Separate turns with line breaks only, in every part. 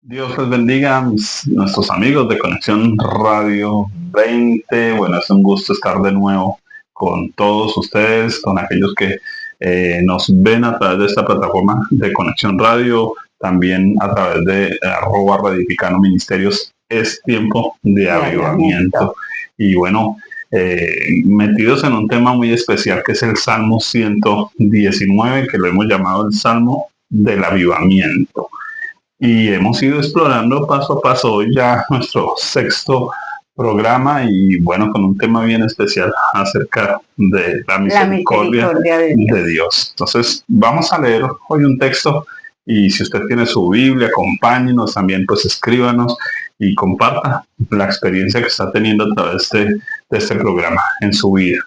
Dios les bendiga, nuestros amigos de Conexión Radio 20. Bueno, es un gusto estar de nuevo con todos ustedes, con aquellos que nos ven a través de esta plataforma de Conexión Radio, también a través de @Radificando Ministerios. Es tiempo de avivamiento. Y bueno, metidos en un tema muy especial que es el Salmo 119, que lo hemos llamado el Salmo del Avivamiento. Y hemos ido explorando paso a paso hoy ya nuestro sexto programa y bueno, con un tema bien especial acerca de la misericordia de Dios. Entonces, vamos a leer hoy un texto y si usted tiene su Biblia, acompáñenos también, pues escríbanos y comparta la experiencia que está teniendo a través de este programa en su vida.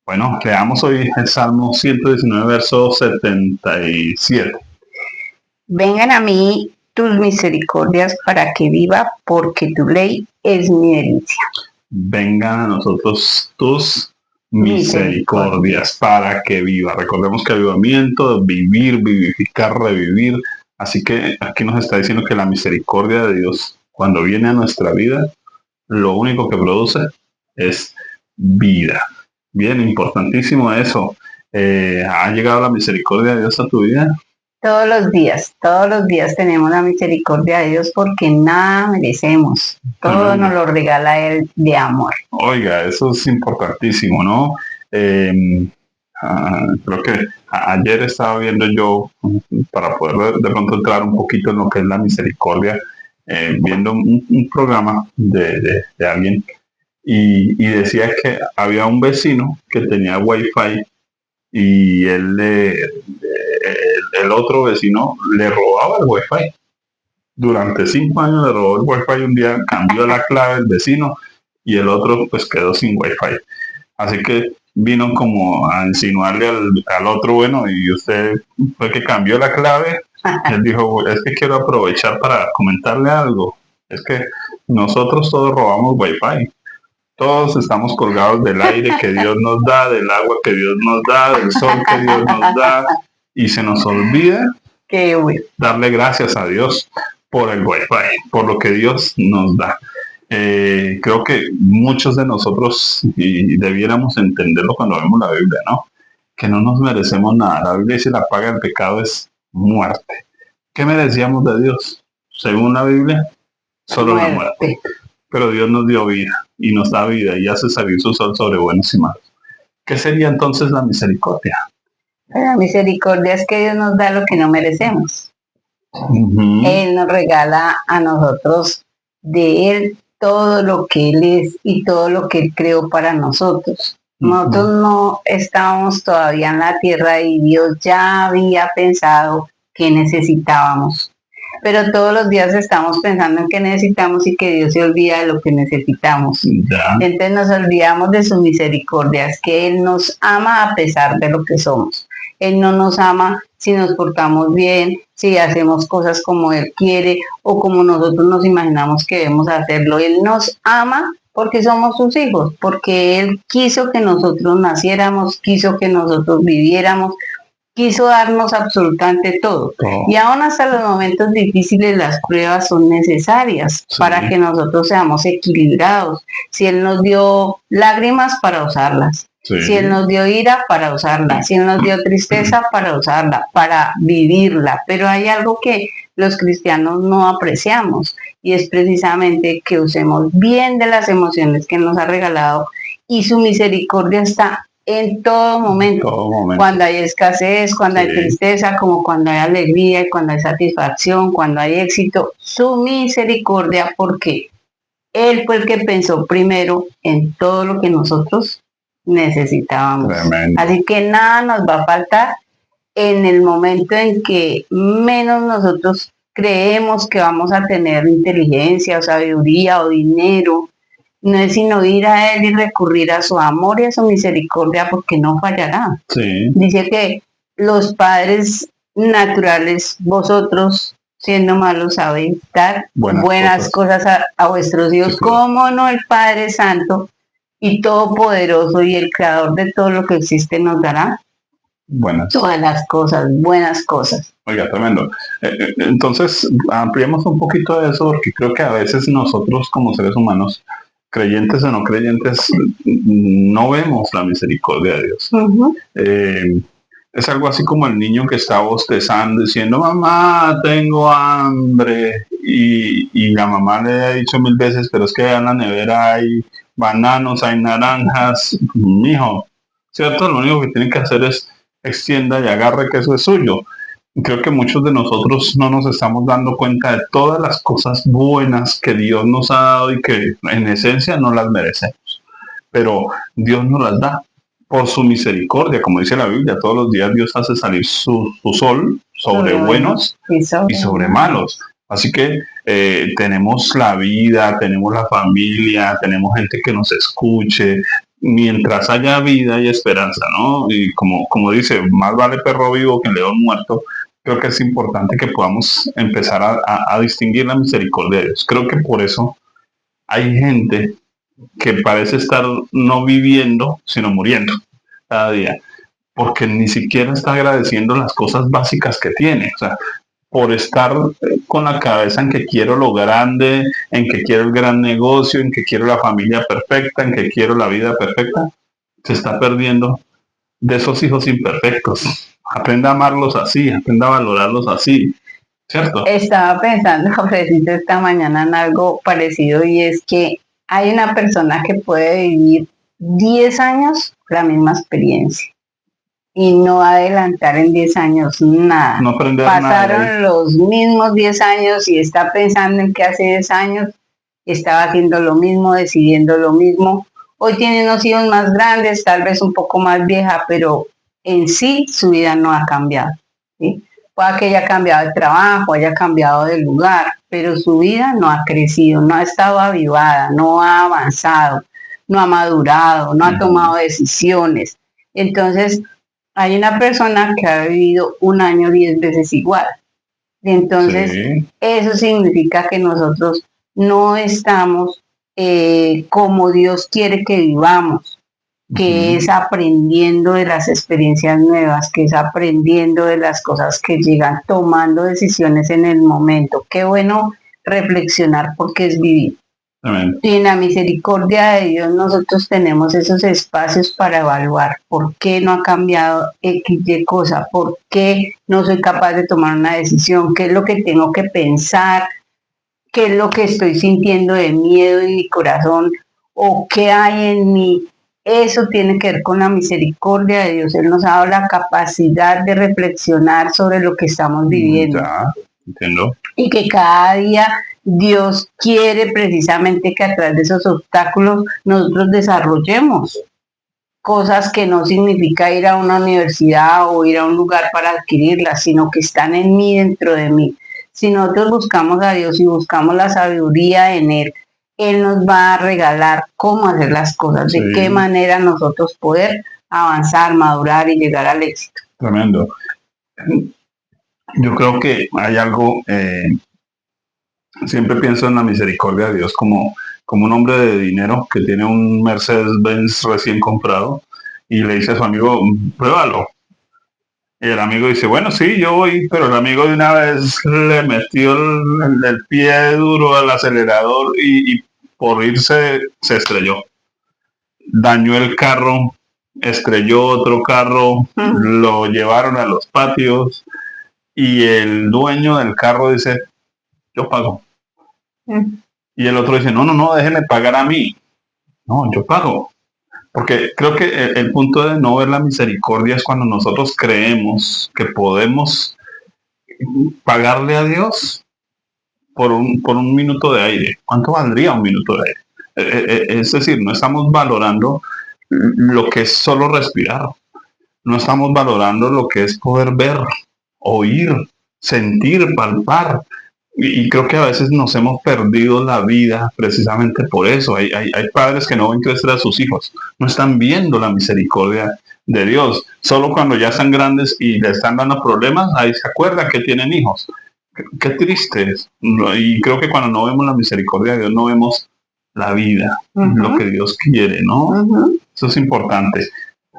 Bueno, leamos hoy el Salmo 119, verso 77.
Vengan a mí tus misericordias para que viva, porque tu ley es mi delicia.
Vengan a nosotros tus misericordias para que viva. Recordemos que avivamiento, vivir, vivificar, revivir. Así que aquí nos está diciendo que la misericordia de Dios, cuando viene a nuestra vida, lo único que produce es vida. Bien, importantísimo eso. ¿Ha llegado la misericordia de Dios a tu vida?
Todos los días tenemos la misericordia de Dios porque nada merecemos. Todo nos lo regala Él de amor.
Oiga, eso es importantísimo, ¿no? Creo que ayer estaba viendo yo, para poder de pronto entrar un poquito en lo que es la misericordia, viendo un programa de alguien y decía que había un vecino que tenía wifi y el otro vecino le robaba el wifi. Durante 5 años le robó el wifi. Un día cambió la clave el vecino y el otro pues quedó sin wifi. Así que vino como a insinuarle al otro, bueno, y usted fue que cambió la clave. Él dijo, es que quiero aprovechar para comentarle algo. Es que nosotros todos robamos wifi. Todos estamos colgados del aire que Dios nos da, del agua que Dios nos da, del sol que Dios nos da, y se nos olvida darle gracias a Dios por el wifi, por lo que Dios nos da. Creo que muchos de nosotros y debiéramos entenderlo cuando vemos la Biblia, ¿no? Que no nos merecemos nada. La Biblia dice la paga del pecado es muerte. ¿Qué merecíamos de Dios? Según la Biblia, solo la muerte. Pero Dios nos dio vida y nos da vida y hace salir su sol sobre buenos y malos. ¿Qué sería entonces la misericordia?
La misericordia es que Dios nos da lo que no merecemos. Él nos regala a nosotros de Él todo lo que Él es y todo lo que Él creó para nosotros. Nosotros no estábamos todavía en la tierra y Dios ya había pensado que necesitábamos. Pero todos los días estamos pensando en qué necesitamos y que Dios se olvida de lo que necesitamos. Entonces nos olvidamos de su misericordia, es que Él nos ama a pesar de lo que somos. Él no nos ama si nos portamos bien, si hacemos cosas como Él quiere o como nosotros nos imaginamos que debemos hacerlo. Él nos ama porque somos sus hijos, porque Él quiso que nosotros naciéramos, quiso que nosotros viviéramos, quiso darnos absolutamente todo. Y aún hasta los momentos difíciles las pruebas son necesarias para que nosotros seamos equilibrados. Si Él nos dio lágrimas, para usarlas. Si Él nos dio ira, para usarla. Si Él nos dio tristeza, para usarla, para vivirla. Pero hay algo que los cristianos no apreciamos y es precisamente que usemos bien de las emociones que Él nos ha regalado, y su misericordia está en todo momento, cuando hay escasez, cuando hay tristeza, como cuando hay alegría y cuando hay satisfacción, cuando hay éxito, su misericordia, porque Él fue el que pensó primero en todo lo que nosotros necesitábamos.
Tremendo.
Así que nada nos va a faltar en el momento en que menos nosotros creemos que vamos a tener inteligencia o sabiduría o dinero. No es sino ir a Él y recurrir a su amor y a su misericordia, porque no fallará. Dice que los padres naturales, vosotros siendo malos sabéis dar buenas cosas a vuestros hijos. ¿Cómo no el Padre Santo y Todopoderoso y el Creador de todo lo que existe nos dará
buenas.
Todas las cosas, buenas cosas.
Oiga, tremendo. Entonces, ampliemos un poquito de eso, porque creo que a veces nosotros como seres humanos, creyentes o no creyentes, no vemos la misericordia de Dios. Es algo así como el niño que está bostezando diciendo, mamá, tengo hambre, y la mamá le ha dicho 1000 veces, pero es que en la nevera hay bananos, hay naranjas, mijo, ¿cierto? Lo único que tienen que hacer es extienda y agarre que eso es suyo. Creo que muchos de nosotros no nos estamos dando cuenta de todas las cosas buenas que Dios nos ha dado y que en esencia no las merecemos, pero Dios nos las da por su misericordia, como dice la Biblia. Todos los días Dios hace salir su sol sobre buenos y sobre malos. Así que tenemos la vida, tenemos la familia, tenemos gente que nos escuche. Mientras haya vida y esperanza, ¿no? Y como dice, más vale perro vivo que león muerto. Creo que es importante que podamos empezar a distinguir la misericordia de Dios. Creo que por eso hay gente que parece estar no viviendo, sino muriendo cada día, porque ni siquiera está agradeciendo las cosas básicas que tiene. O sea, por estar con la cabeza en que quiero lo grande, en que quiero el gran negocio, en que quiero la familia perfecta, en que quiero la vida perfecta, se está perdiendo de esos hijos imperfectos. Aprenda a amarlos así, aprenda a valorarlos así, ¿cierto?
Estaba pensando, Jofrecito, esta mañana en algo parecido, y es que hay una persona que puede vivir 10 años la misma experiencia y no adelantar en 10 años nada.
No aprender
Pasaron
nada.
los mismos 10 años y está pensando en que hace 10 años estaba haciendo lo mismo, decidiendo lo mismo. Hoy tiene unos hijos más grandes, tal vez un poco más vieja, pero en sí su vida no ha cambiado, ¿sí? Puede que haya cambiado de trabajo, haya cambiado de lugar, pero su vida no ha crecido, no ha estado avivada, no ha avanzado, no ha madurado, no ha tomado decisiones. Entonces, hay una persona que ha vivido un año 10 veces igual. Entonces, sí, eso significa que nosotros no estamos como Dios quiere que vivamos, que es aprendiendo de las experiencias nuevas, que es aprendiendo de las cosas que llegan, tomando decisiones en el momento. Qué bueno reflexionar porque es vivir.
Amén.
Y en la misericordia de Dios nosotros tenemos esos espacios para evaluar por qué no ha cambiado X y cosa, por qué no soy capaz de tomar una decisión, qué es lo que tengo que pensar, qué es lo que estoy sintiendo de miedo en mi corazón o qué hay en mí. Eso tiene que ver con la misericordia de Dios. Él nos ha dado la capacidad de reflexionar sobre lo que estamos viviendo.
Ya, entiendo.
Y que cada día Dios quiere precisamente que a través de esos obstáculos nosotros desarrollemos cosas que no significa ir a una universidad o ir a un lugar para adquirirlas, sino que están en mí, dentro de mí. Si nosotros buscamos a Dios y buscamos la sabiduría en Él, Él nos va a regalar cómo hacer las cosas, de qué manera nosotros poder avanzar, madurar y llegar al éxito.
Tremendo. Yo creo que hay algo, siempre pienso en la misericordia de Dios como un hombre de dinero que tiene un Mercedes-Benz recién comprado y le dice a su amigo, pruébalo. Y el amigo dice, bueno, sí, yo voy, pero el amigo de una vez le metió el pie duro al acelerador y por irse se estrelló. Dañó el carro, estrelló otro carro, lo llevaron a los patios y el dueño del carro dice, yo pago. Y el otro dice, no, déjenme pagar a mí. No, yo pago. Porque creo que el punto de no ver la misericordia es cuando nosotros creemos que podemos pagarle a Dios por un minuto de aire. ¿Cuánto valdría un minuto de aire? Es decir, no estamos valorando lo que es solo respirar. No estamos valorando lo que es poder ver, oír, sentir, palpar. Y creo que a veces nos hemos perdido la vida precisamente por eso. Hay padres que no ven crecer a sus hijos, no están viendo la misericordia de Dios. Solo cuando ya están grandes y le están dando problemas, ahí se acuerdan que tienen hijos. Qué triste es. Y creo que cuando no vemos la misericordia de Dios, no vemos la vida, lo que Dios quiere, ¿no? Eso es importante.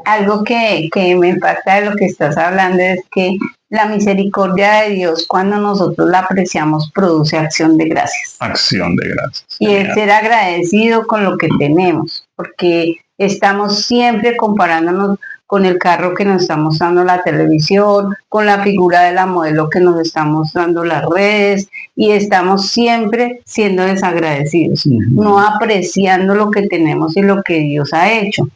algo que me impacta de lo que estás hablando es que la misericordia de Dios, cuando nosotros la apreciamos, produce acción de gracias.
Acción de gracias.
Y el ser agradecido con lo que tenemos, porque estamos siempre comparándonos con el carro que nos está mostrando la televisión, con la figura de la modelo que nos está mostrando las redes, y estamos siempre siendo desagradecidos, no apreciando lo que tenemos y lo que Dios ha hecho.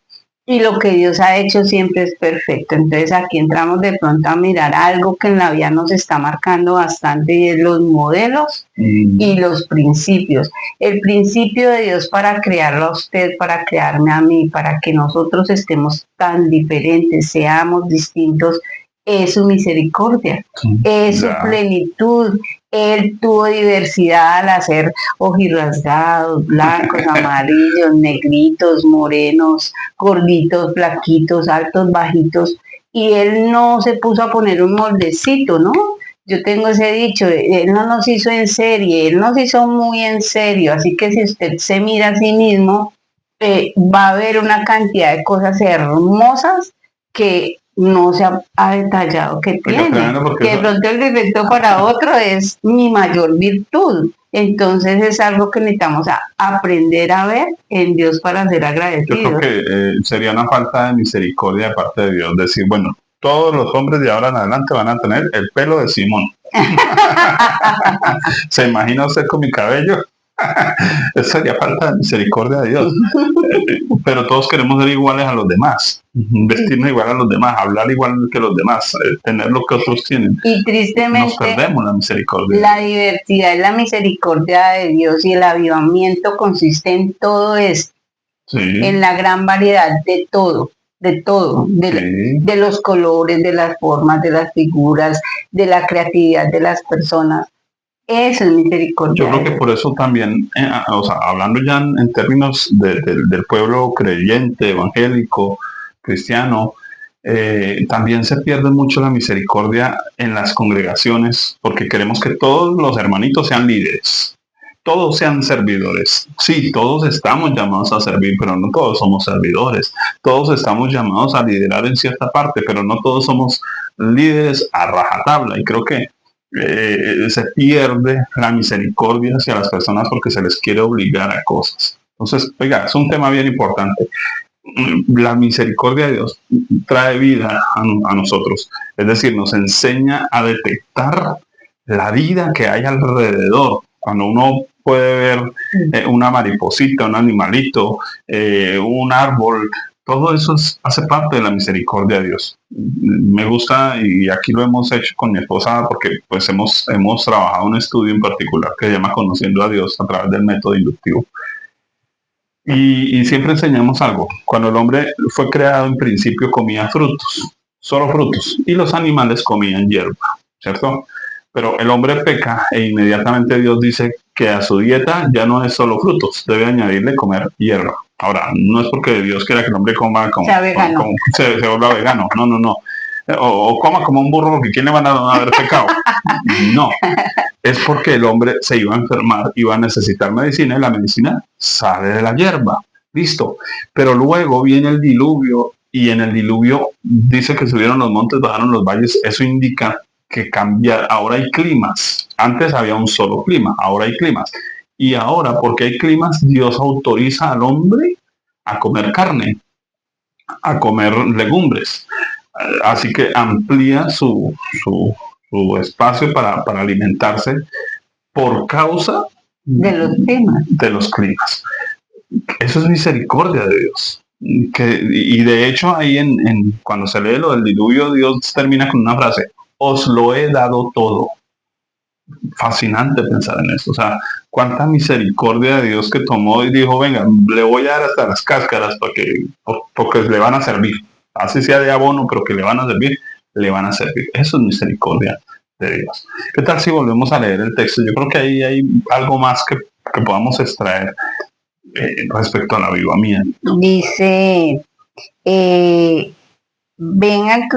Y lo que Dios ha hecho siempre es perfecto. Entonces aquí entramos de pronto a mirar algo que en la vida nos está marcando bastante, y es los modelos y los principios. El principio de Dios para crearlo a usted, para crearme a mí, para que nosotros estemos tan diferentes, seamos distintos, es su misericordia, es su plenitud. Él tuvo diversidad al hacer ojirrasgados, blancos, amarillos, negritos, morenos, gorditos, flaquitos, altos, bajitos, y él no se puso a poner un moldecito, ¿no? Yo tengo ese dicho, él no nos hizo en serie, él nos hizo muy en serio, así que si usted se mira a sí mismo, va a ver una cantidad de cosas hermosas que no se ha detallado que tiene, que de pronto el defecto para otro es mi mayor virtud. Entonces es algo que necesitamos aprender a ver en Dios para ser agradecidos.
Yo creo que sería una falta de misericordia de parte de Dios decir, bueno, todos los hombres de ahora en adelante van a tener el pelo de Simón. ¿Se imagina usted con mi cabello? Eso sería falta de misericordia de Dios. Pero todos queremos ser iguales a los demás, vestirnos igual a los demás, hablar igual que los demás, tener lo que otros tienen.
Y tristemente
nos perdemos la misericordia.
La diversidad y la misericordia de Dios y el avivamiento consiste en todo esto, en la gran variedad de todo. De los colores, de las formas, de las figuras, de la creatividad de las personas. Eso es misericordia.
Yo creo que por eso también, hablando ya en términos del pueblo creyente, evangélico, cristiano, también se pierde mucho la misericordia en las congregaciones, porque queremos que todos los hermanitos sean líderes, todos sean servidores. Sí, todos estamos llamados a servir, pero no todos somos servidores. Todos estamos llamados a liderar en cierta parte, pero no todos somos líderes a rajatabla. Y creo que se pierde la misericordia hacia las personas porque se les quiere obligar a cosas. Entonces, oiga, es un tema bien importante. La misericordia de Dios trae vida a nosotros, es decir, nos enseña a detectar la vida que hay alrededor. Cuando uno puede ver una mariposita, un animalito, un árbol, todo eso hace parte de la misericordia de Dios. Me gusta, y aquí lo hemos hecho con mi esposa, porque pues hemos trabajado un estudio en particular que se llama Conociendo a Dios a través del método inductivo. Y siempre enseñamos algo. Cuando el hombre fue creado, en principio comía frutos, solo frutos, y los animales comían hierba, ¿cierto? Pero el hombre peca e inmediatamente Dios dice que a su dieta ya no es solo frutos, debe añadirle comer hierba. Ahora, no es porque Dios quiera que el hombre coma se vuelva vegano, no. O coma como un burro, porque ¿quién le van a haber pecado? No, es porque el hombre se iba a enfermar, iba a necesitar medicina, y la medicina sale de la hierba, listo. Pero luego viene el diluvio, y en el diluvio dice que subieron los montes, bajaron los valles. Eso indica que cambia, ahora hay climas. Antes había un solo clima, ahora hay climas. Y ahora, porque hay climas, Dios autoriza al hombre a comer carne, a comer legumbres. Así que amplía su espacio para alimentarse por causa
de
los climas. Eso es misericordia de Dios. Y de hecho ahí cuando se lee lo del diluvio, Dios termina con una frase: os lo he dado todo. Fascinante pensar en esto. O sea, cuánta misericordia de Dios que tomó y dijo, venga, le voy a dar hasta las cáscaras porque le van a servir. Así sea de abono, pero que le van a servir, le van a servir. Eso es misericordia de Dios. ¿Qué tal si volvemos a leer el texto? Yo creo que ahí hay algo más que podamos extraer respecto al avivamiento.
Dice, vengan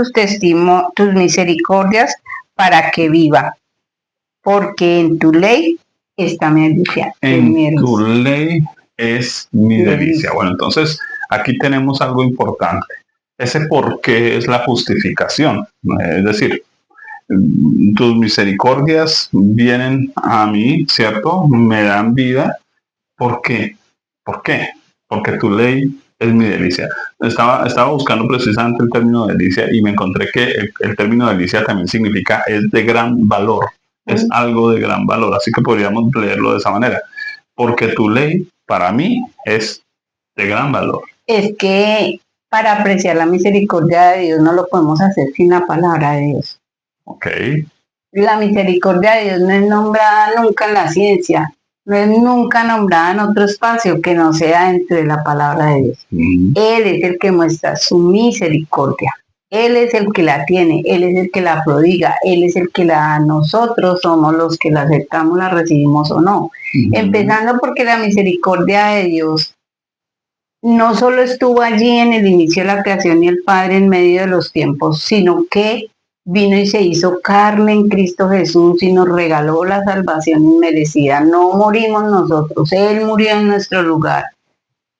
tus misericordias para que viva, porque en tu ley está mi delicia.
En tu ley es mi delicia. Bueno, entonces aquí tenemos algo importante. ese por qué es la justificación. Es decir, tus misericordias vienen a mí, ¿cierto? Me dan vida. ¿Por qué? ¿Por qué? Porque tu ley es mi delicia. Estaba buscando precisamente el término delicia y me encontré que el término delicia también significa es de gran valor. Es algo de gran valor. Así que podríamos leerlo de esa manera. Porque tu ley para mí es de gran valor.
Es que para apreciar la misericordia de Dios no lo podemos hacer sin la palabra de Dios.
Ok.
La misericordia de Dios no es nombrada nunca en la ciencia, no es nunca nombrada en otro espacio que no sea dentro de la palabra de Dios. Él es el que muestra su misericordia. Él es el que la tiene, Él es el que la prodiga, Él es el que la da. Nosotros somos los que la aceptamos, la recibimos o no. Empezando porque la misericordia de Dios no solo estuvo allí en el inicio de la creación y el Padre en medio de los tiempos, sino que vino y se hizo carne en Cristo Jesús y nos regaló la salvación inmerecida. No morimos nosotros, Él murió en nuestro lugar.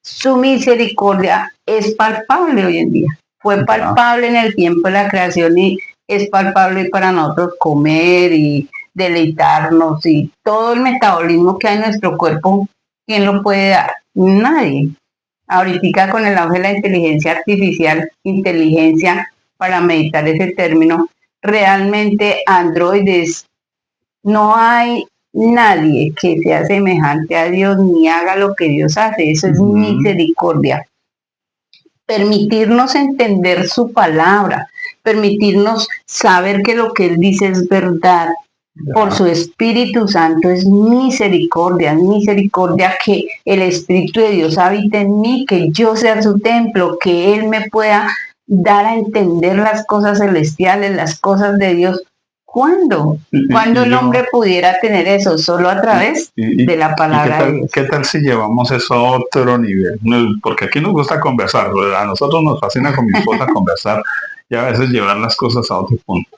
Su misericordia es palpable hoy en día. Fue palpable en el tiempo de la creación y es palpable para nosotros comer y deleitarnos y todo el metabolismo que hay en nuestro cuerpo. ¿Quién lo puede dar? Nadie. Ahorita con el auge de la inteligencia artificial, inteligencia, para meditar ese término, realmente androides, no hay nadie que sea semejante a Dios ni haga lo que Dios hace. Eso es misericordia. Permitirnos entender su palabra, permitirnos saber que lo que Él dice es verdad. Por su Espíritu Santo es misericordia que el Espíritu de Dios habite en mí, que yo sea su templo, que Él me pueda dar a entender las cosas celestiales, las cosas de Dios. ¿Cuándo? ¿Cuándo el hombre pudiera tener eso? Solo a través de la palabra de Dios.
¿Qué tal si llevamos eso a otro nivel? Porque aquí nos gusta conversar, ¿verdad? A nosotros nos fascina con mi esposa conversar y a veces llevar las cosas a otro punto.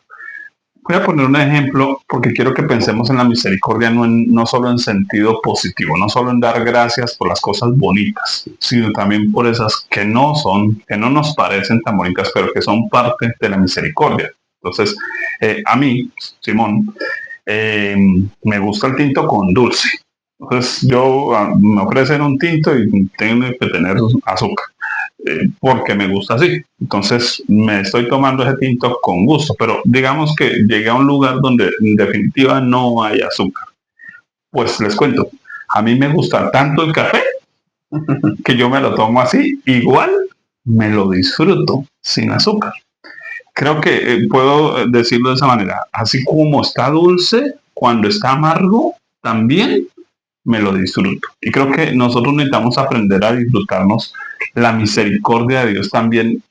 Voy a poner un ejemplo porque quiero que pensemos en la misericordia no solo en sentido positivo, no solo en dar gracias por las cosas bonitas, sino también por esas que no nos parecen tan bonitas, pero que son parte de la misericordia. Entonces, a mí, Simón, me gusta el tinto con dulce. Entonces, me ofrecen un tinto y tengo que tener azúcar. Porque me gusta así. Entonces me estoy tomando ese tinto con gusto, pero digamos que llegué a un lugar donde en definitiva no hay azúcar. Pues les cuento, a mí me gusta tanto el café que yo me lo tomo así, igual me lo disfruto sin azúcar. Creo que puedo decirlo de esa manera, así como está dulce, cuando está amargo, también me lo disfruto. Y creo que nosotros necesitamos aprender a disfrutarnos la misericordia de Dios también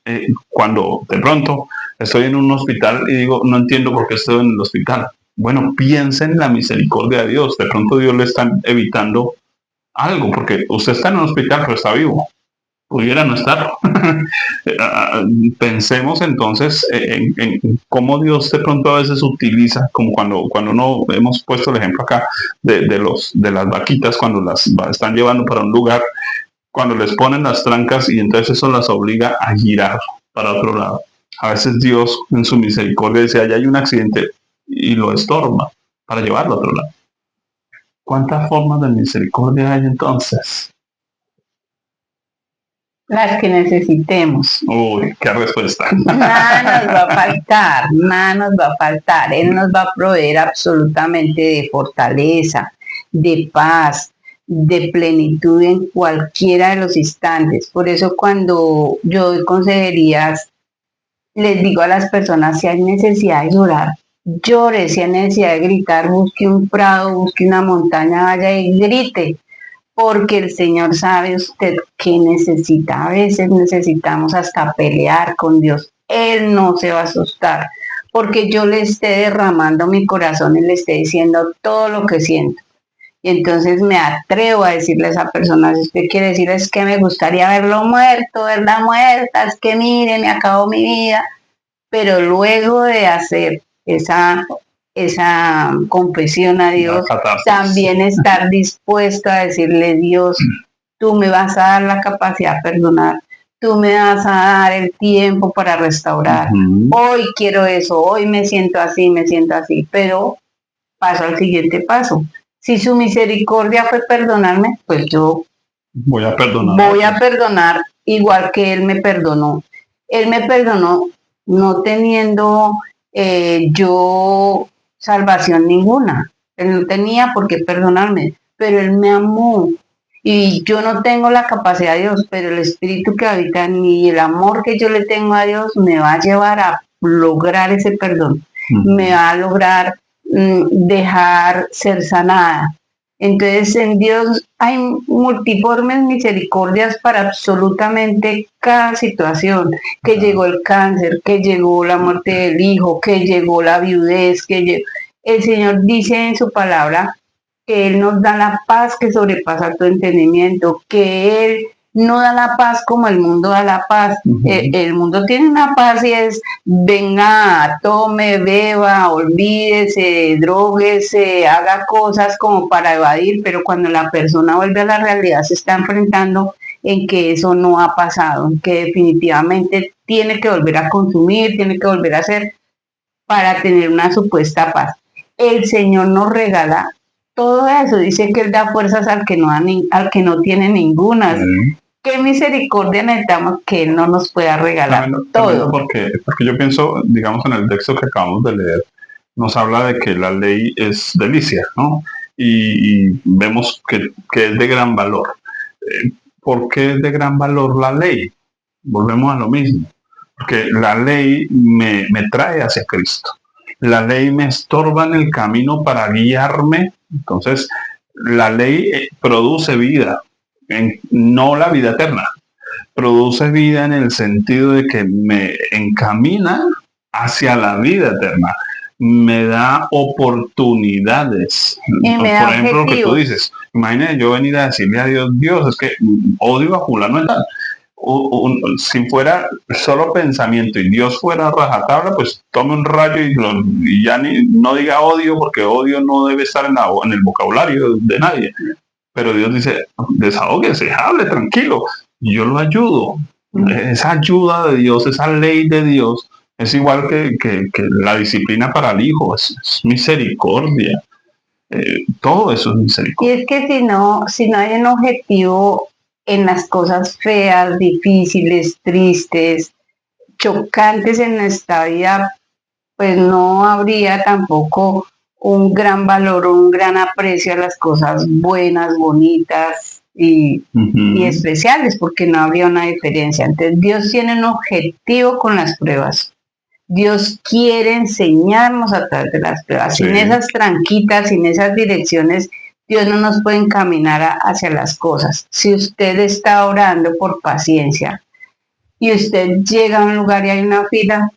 cuando de pronto estoy en un hospital y digo, no entiendo por qué estoy en el hospital. Bueno, piensa en la misericordia de Dios. De pronto Dios le está evitando algo, porque usted está en un hospital pero está vivo. Pudiera no estar. Pensemos entonces en cómo Dios de pronto a veces utiliza, como cuando no hemos puesto el ejemplo acá de las vaquitas, cuando las están llevando para un lugar, cuando les ponen las trancas y entonces eso las obliga a girar para otro lado. A veces Dios en su misericordia dice, allá hay un accidente y lo estorba para llevarlo a otro lado. ¿Cuántas formas de misericordia hay entonces?
Las que necesitemos.
Uy, qué respuesta.
Nada nos va a faltar, nada nos va a faltar. Él nos va a proveer absolutamente de fortaleza, de paz, de plenitud en cualquiera de los instantes. Por eso cuando yo doy consejerías, les digo a las personas, si hay necesidad de llorar, llore, si hay necesidad de gritar, busque un prado, busque una montaña, vaya y grite, porque el Señor sabe usted qué necesita. A veces necesitamos hasta pelear con Dios. Él no se va a asustar, porque yo le esté derramando mi corazón y le esté diciendo todo lo que siento. Y entonces me atrevo a decirle a esa persona, si usted quiere decir es que me gustaría verlo muerto, verla muerta, es que mire, me acabó mi vida. Pero luego de hacer esa confesión a Dios, también estar dispuesto a decirle, Dios, tú me vas a dar la capacidad de perdonar, tú me vas a dar el tiempo para restaurar. Hoy quiero eso, hoy me siento así, pero paso al siguiente paso. Si su misericordia fue perdonarme, pues yo
voy a
perdonar igual que Él me perdonó. Él me perdonó no teniendo yo salvación ninguna. Él no tenía por qué perdonarme, pero Él me amó. Y yo no tengo la capacidad de Dios, pero el Espíritu que habita en mí y el amor que yo le tengo a Dios me va a llevar a lograr ese perdón. Me va a lograr dejar ser sanada. Entonces en Dios hay multiformes misericordias para absolutamente cada situación, que llegó el cáncer, que llegó la muerte del hijo, que llegó la viudez, el Señor dice en su palabra que Él nos da la paz que sobrepasa tu entendimiento, que Él no da la paz como el mundo da la paz. El mundo tiene una paz y es, venga, tome, beba, olvídese, droguese, haga cosas como para evadir, pero cuando la persona vuelve a la realidad se está enfrentando en que eso no ha pasado, en que definitivamente tiene que volver a consumir, tiene que volver a hacer para tener una supuesta paz. El Señor nos regala todo eso, dice que Él da fuerzas al que no tiene ninguna. ¿Qué misericordia necesitamos que Él no nos pueda regalar todo?
Porque yo pienso, digamos, en el texto que acabamos de leer, nos habla de que la ley es delicia, ¿no? Y vemos que es de gran valor. ¿Por qué es de gran valor la ley? Volvemos a lo mismo. Porque la ley me trae hacia Cristo. La ley me estorba en el camino para guiarme. Entonces, la ley produce vida, no la vida eterna. Produce vida en el sentido de que me encamina hacia la vida eterna. Me da oportunidades.
Por
ejemplo, lo que tú dices. Imagínate yo venir a decirle a Dios, es que odio a fulano y tal. Si fuera solo pensamiento y Dios fuera rajatabla, pues tome un rayo y ya no diga odio, porque odio no debe estar en el vocabulario de nadie. Pero Dios dice, desahóguese, hable tranquilo, y yo lo ayudo. Esa ayuda de Dios, esa ley de Dios, es igual que la disciplina para el hijo, es misericordia. Todo eso es misericordia.
Y es que si no hay un objetivo en las cosas feas, difíciles, tristes, chocantes en nuestra vida, pues no habría tampoco un gran valor, un gran aprecio a las cosas buenas, bonitas y especiales, porque no habría una diferencia. Entonces Dios tiene un objetivo con las pruebas. Dios quiere enseñarnos a través de las pruebas. Sí. Sin esas tranquitas, sin esas direcciones, Dios no nos puede encaminar hacia las cosas. Si usted está orando por paciencia y usted llega a un lugar y hay una fila,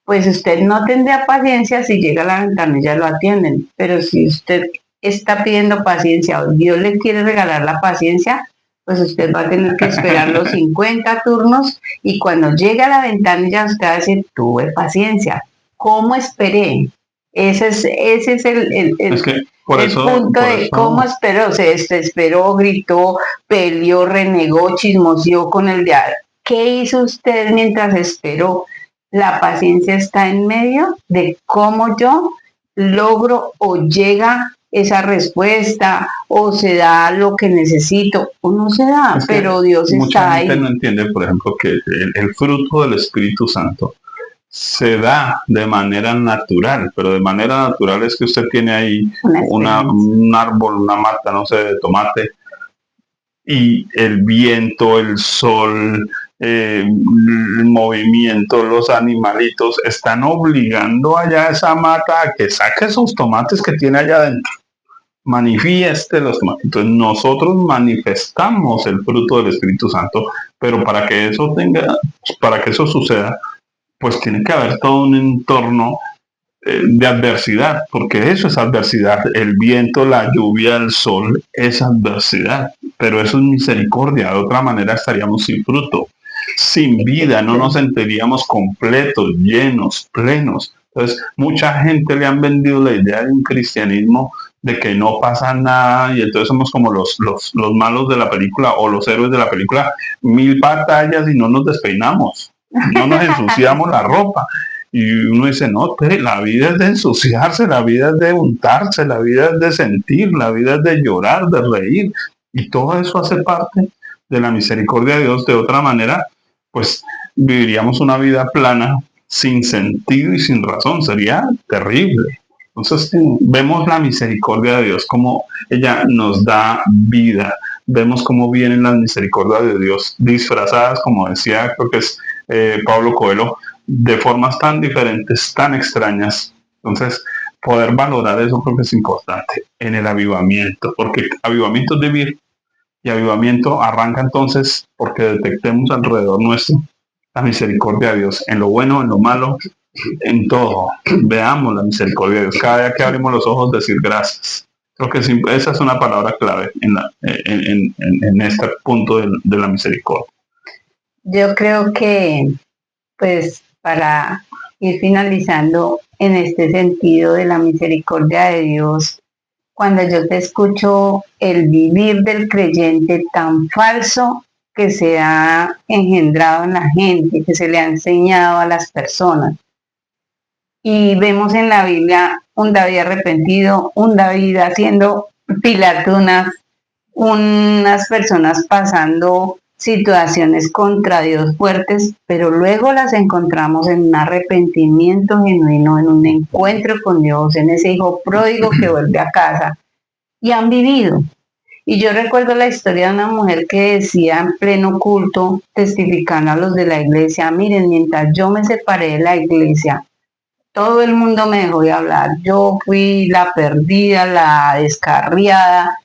pues usted no tendrá paciencia si llega a la ventanilla lo atienden. Pero si usted está pidiendo paciencia o Dios le quiere regalar la paciencia, pues usted va a tener que esperar los 50 turnos y cuando llegue a la ventanilla usted va a decir, tuve paciencia. ¿Cómo esperé? Ese es el punto de cómo esperó. Se desesperó, gritó, peleó, renegó, chismoseó con el diablo. ¿Qué hizo usted mientras esperó? La paciencia está en medio de cómo yo logro o llega esa respuesta o se da lo que necesito o no se da, pero Dios está ahí.
Mucha gente no entiende, por ejemplo, que el fruto del Espíritu Santo se da de manera natural, pero de manera natural es que usted tiene ahí un árbol, una mata, no sé, de tomate, y el viento, el sol, el movimiento, los animalitos están obligando allá a esa mata a que saque esos tomates que tiene allá adentro, manifieste los tomates. Entonces nosotros manifestamos el fruto del Espíritu Santo, pero para que eso suceda, pues tiene que haber todo un entorno de adversidad, porque eso es adversidad. El viento, la lluvia, el sol es adversidad, pero eso es misericordia. De otra manera estaríamos sin fruto, sin vida, no nos sentiríamos completos, llenos, plenos. Entonces, mucha gente le han vendido la idea de un cristianismo de que no pasa nada y entonces somos como los malos de la película o los héroes de la película, 1000 batallas y no nos despeinamos, no nos ensuciamos la ropa. Y uno dice, no, la vida es de ensuciarse, la vida es de untarse, la vida es de sentir, la vida es de llorar, de reír. Y todo eso hace parte de la misericordia de Dios. De otra manera, pues viviríamos una vida plana, sin sentido y sin razón. Sería terrible. Entonces vemos la misericordia de Dios, como ella nos da vida. Vemos cómo vienen las misericordias de Dios disfrazadas, como decía, creo que es Pablo Coelho, de formas tan diferentes, tan extrañas. Entonces, poder valorar eso creo que es importante en el avivamiento, porque avivamiento es vivir y avivamiento arranca entonces porque detectemos alrededor nuestro la misericordia de Dios, en lo bueno, en lo malo, en todo. Veamos la misericordia de Dios. Cada día que abrimos los ojos, decir gracias. Creo que esa es una palabra clave en este punto de la misericordia.
Yo creo que, pues, para ir finalizando en este sentido de la misericordia de Dios, cuando yo te escucho el vivir del creyente tan falso que se ha engendrado en la gente, que se le ha enseñado a las personas. Y vemos en la Biblia un David arrepentido, un David haciendo pilatunas, unas personas pasando situaciones contra Dios fuertes, pero luego las encontramos en un arrepentimiento genuino, en un encuentro con Dios, en ese hijo pródigo que vuelve a casa y han vivido. Y yo recuerdo la historia de una mujer que decía en pleno culto, testificando a los de la iglesia, miren, mientras yo me separé de la iglesia, todo el mundo me dejó de hablar, yo fui la perdida, la descarriada,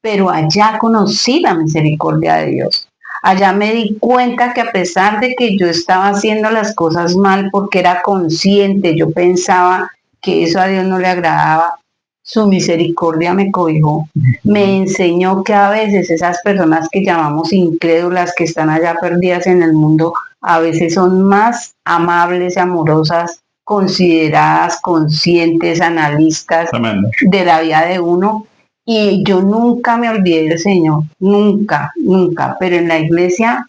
pero allá conocí la misericordia de Dios. Allá me di cuenta que a pesar de que yo estaba haciendo las cosas mal porque era consciente, yo pensaba que eso a Dios no le agradaba, su misericordia me cobijó. Me enseñó que a veces esas personas que llamamos incrédulas, que están allá perdidas en el mundo, a veces son más amables y amorosas, consideradas, conscientes, analistas de la vida de uno. Y yo nunca me olvidé del Señor, nunca, pero en la iglesia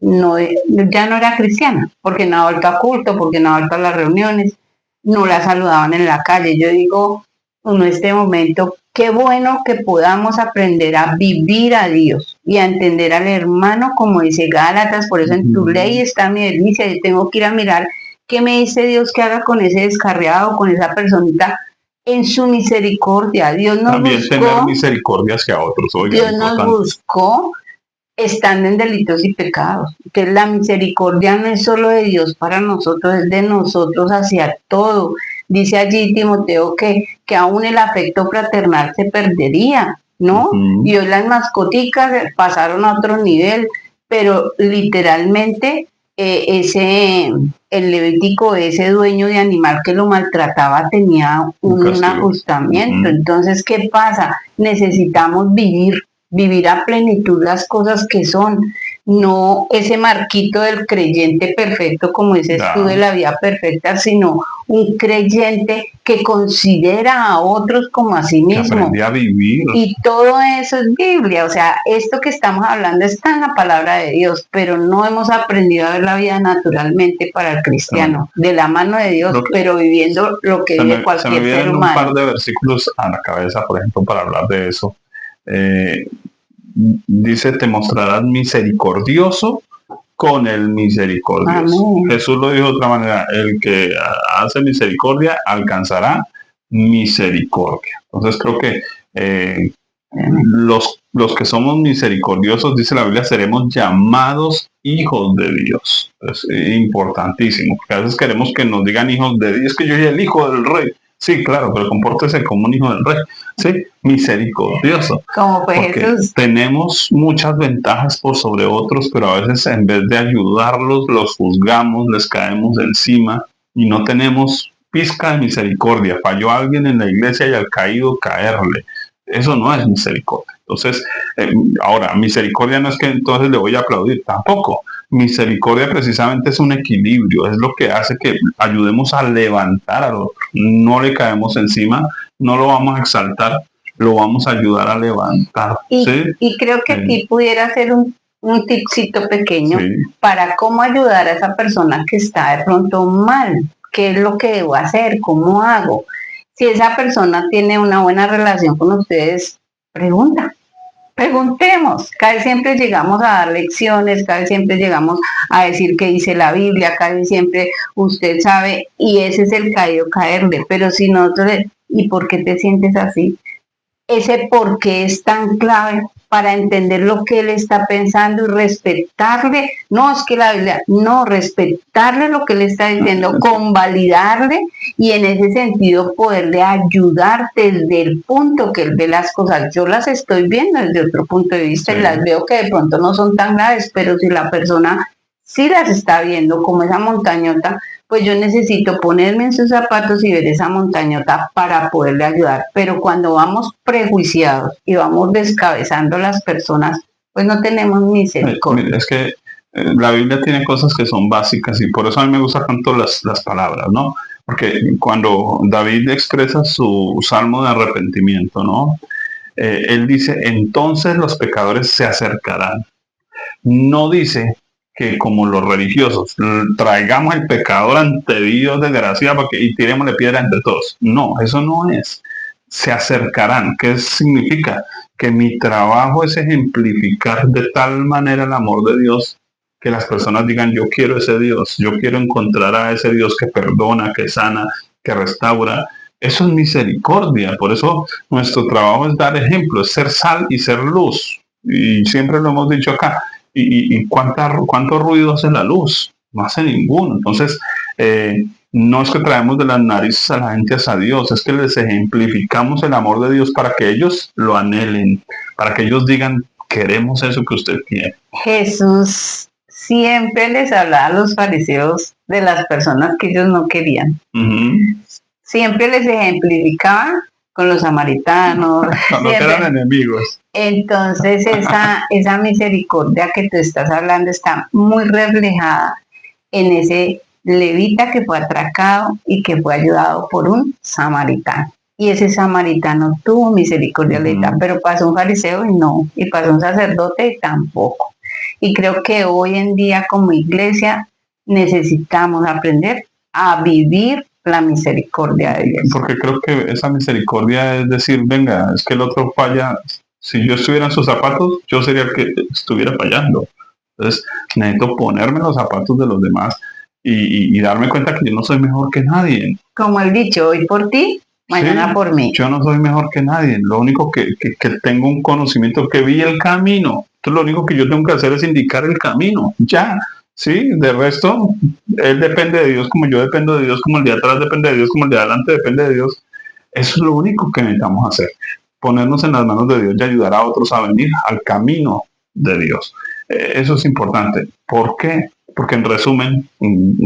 no, ya no era cristiana, porque no ha vuelto a culto, porque no ha vuelto a las reuniones, no la saludaban en la calle. Yo digo, en este momento, qué bueno que podamos aprender a vivir a Dios y a entender al hermano, como dice Gálatas, por eso en tu ley está mi delicia. Yo tengo que ir a mirar qué me dice Dios que haga con ese descarriado, con esa personita, en su misericordia. Dios nos
también
buscó,
tener misericordia hacia otros. Oiga,
Dios nos buscó estando en delitos y pecados. Que la misericordia no es solo de Dios para nosotros, es de nosotros hacia todo. Dice allí Timoteo que aún el afecto fraternal se perdería, ¿no? Y hoy las mascoticas pasaron a otro nivel, pero literalmente el levítico, ese dueño de animal que lo maltrataba, tenía un ajustamiento. Entonces, ¿qué pasa? Necesitamos vivir a plenitud las cosas que son, no ese marquito del creyente perfecto, como dices tú, de la vida perfecta, sino un creyente que considera a otros como a sí mismo.
A vivir.
Y todo eso es Biblia, o sea, esto que estamos hablando está en la palabra de Dios, pero no hemos aprendido a ver la vida naturalmente para el cristiano, de la mano de Dios, pero viviendo lo que vive cualquier ser humano.
Un par de versículos a la cabeza, por ejemplo, para hablar de eso. Dice, te mostrarás misericordioso con el misericordioso. Amén. Jesús lo dijo de otra manera, el que hace misericordia alcanzará misericordia. Entonces creo que los que somos misericordiosos, dice la Biblia, seremos llamados hijos de Dios. Es importantísimo, porque a veces queremos que nos digan hijos de Dios, es que yo soy el hijo del rey. Sí, claro, pero compórtese como un hijo del rey, ¿sí? Misericordioso.
Como fue Jesús.
Tenemos muchas ventajas por sobre otros, pero a veces en vez de ayudarlos, los juzgamos, les caemos encima y no tenemos pizca de misericordia. Falló alguien en la iglesia y al caído caerle. Eso no es misericordia. Entonces, ahora, misericordia no es que entonces le voy a aplaudir, tampoco. misericordia precisamente es un equilibrio, es lo que hace que ayudemos a levantar al otro. No le caemos encima, no lo vamos a exaltar, lo vamos a ayudar a levantar.
¿Sí? Y creo que aquí pudiera ser un tipcito pequeño para cómo ayudar a esa persona que está de pronto mal. ¿Qué es lo que debo hacer? ¿Cómo hago? Si esa persona tiene una buena relación con ustedes, preguntemos. Cada vez siempre llegamos a dar lecciones, cada vez siempre llegamos a decir qué dice la Biblia, cada vez siempre usted sabe, y ese es el caído caerle. Pero si nosotros, ¿y por qué te sientes así? Ese por qué es tan clave para entender lo que él está pensando y respetarle. No es que la Biblia, no, respetarle lo que él está diciendo, convalidarle y en ese sentido poderle ayudar desde el punto que él ve las cosas. Yo las estoy viendo desde otro punto de vista y las veo que de pronto no son tan graves, pero si la persona sí las está viendo como esa montañota, pues yo necesito ponerme en sus zapatos y ver esa montañota para poderle ayudar. Pero cuando vamos prejuiciados y vamos descabezando a las personas, pues no tenemos misericordia.
Es que la Biblia tiene cosas que son básicas y por eso a mí me gustan tanto las palabras, ¿no? Porque cuando David expresa su salmo de arrepentimiento, ¿no? Él dice, entonces los pecadores se acercarán. No dice que como los religiosos traigamos el pecador ante Dios de gracia y tirémosle piedra entre todos. No, eso no es. Se acercarán. ¿Qué significa? Que mi trabajo es ejemplificar de tal manera el amor de Dios que las personas digan, yo quiero ese Dios, yo quiero encontrar a ese Dios que perdona, que sana, que restaura. Eso es misericordia. Por eso nuestro trabajo es dar ejemplo, es ser sal y ser luz. Y siempre lo hemos dicho acá. ¿Y cuánto ruido hace la luz? No hace ninguno. Entonces, no es que traemos de las narices a la gente hacia Dios, es que les ejemplificamos el amor de Dios para que ellos lo anhelen, para que ellos digan, queremos eso que usted quiere.
Jesús siempre les hablaba a los fariseos de las personas que ellos no querían. Siempre les ejemplificaba con los samaritanos.
Cuando eran enemigos.
Entonces esa misericordia que tú estás hablando está muy reflejada en ese levita que fue atracado y que fue ayudado por un samaritano. Y ese samaritano tuvo misericordia, pero pasó un fariseo y no, y pasó un sacerdote y tampoco. Y creo que hoy en día como iglesia necesitamos aprender a vivir la misericordia de Dios.
Porque creo que esa misericordia es decir, venga, es que el otro falla. Si yo estuviera en sus zapatos, yo sería el que estuviera fallando. Entonces, necesito ponerme los zapatos de los demás y darme cuenta que yo no soy mejor que nadie.
Como el dicho, hoy por ti, mañana por mí.
Yo no soy mejor que nadie. Lo único que tengo un conocimiento, que vi el camino. Entonces, lo único que yo tengo que hacer es indicar el camino. Ya. Sí, de resto, él depende de Dios como yo dependo de Dios, como el de atrás depende de Dios, como el de adelante depende de Dios. Eso es lo único que necesitamos hacer. Ponernos en las manos de Dios y ayudar a otros a venir al camino de Dios. Eso es importante. ¿Por qué? Porque en resumen,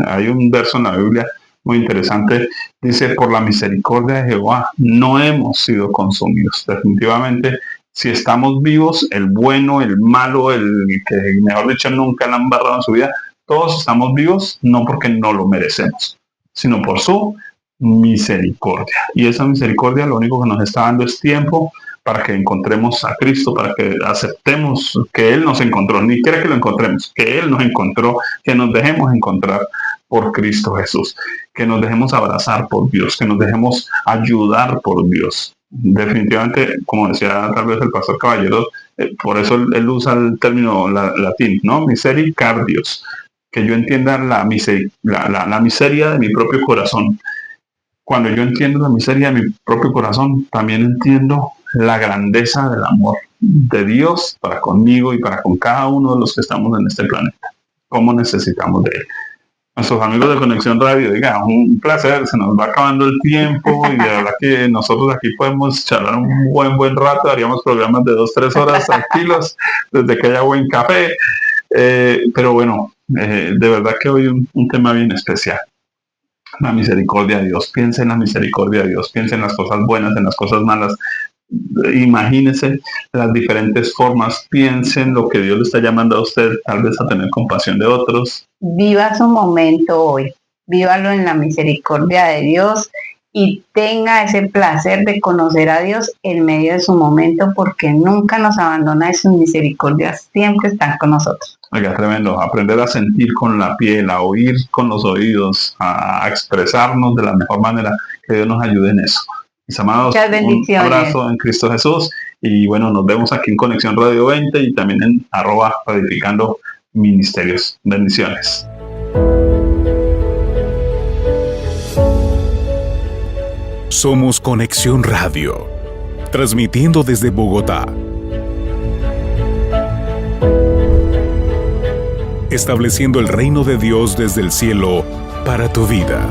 hay un verso en la Biblia muy interesante. Dice, por la misericordia de Jehová no hemos sido consumidos. Definitivamente, si estamos vivos, el bueno, el malo, el que mejor dicho nunca la han embarrado en su vida, todos estamos vivos no porque no lo merecemos, sino por su misericordia. Y esa misericordia lo único que nos está dando es tiempo para que encontremos a Cristo, para que aceptemos que Él nos encontró, ni quiere que lo encontremos, que Él nos encontró, que nos dejemos encontrar por Cristo Jesús, que nos dejemos abrazar por Dios, que nos dejemos ayudar por Dios. Definitivamente, como decía tal vez el pastor Caballero, por eso él usa el término latín, ¿no? Misericordios, que yo entienda la miseria de mi propio corazón. Cuando yo entiendo la miseria de mi propio corazón, también entiendo la grandeza del amor de Dios para conmigo y para con cada uno de los que estamos en este planeta. ¿Cómo necesitamos de Él? Nuestros amigos de Conexión Radio, diga, un placer, se nos va acabando el tiempo y de verdad que nosotros aquí podemos charlar un buen rato, haríamos programas de 2-3 horas tranquilos, desde que haya buen café, pero bueno, de verdad que hoy un tema bien especial. La misericordia de Dios, piensa en la misericordia de Dios, piensa en las cosas buenas, en las cosas malas, imagínese las diferentes formas, piensen lo que Dios le está llamando a usted, tal vez a tener compasión de otros.
Viva su momento hoy, vívalo en la misericordia de Dios y tenga ese placer de conocer a Dios en medio de su momento, porque nunca nos abandona y sus misericordias siempre están con nosotros.
Oiga, tremendo, aprender a sentir con la piel, a oír con los oídos, a expresarnos de la mejor manera. Que Dios nos ayude en eso. Mis amados, un abrazo en Cristo Jesús y bueno, nos vemos aquí en Conexión Radio 20 y también en @edificando ministerios. Bendiciones.
Somos Conexión Radio, transmitiendo desde Bogotá. Estableciendo el reino de Dios desde el cielo para tu vida.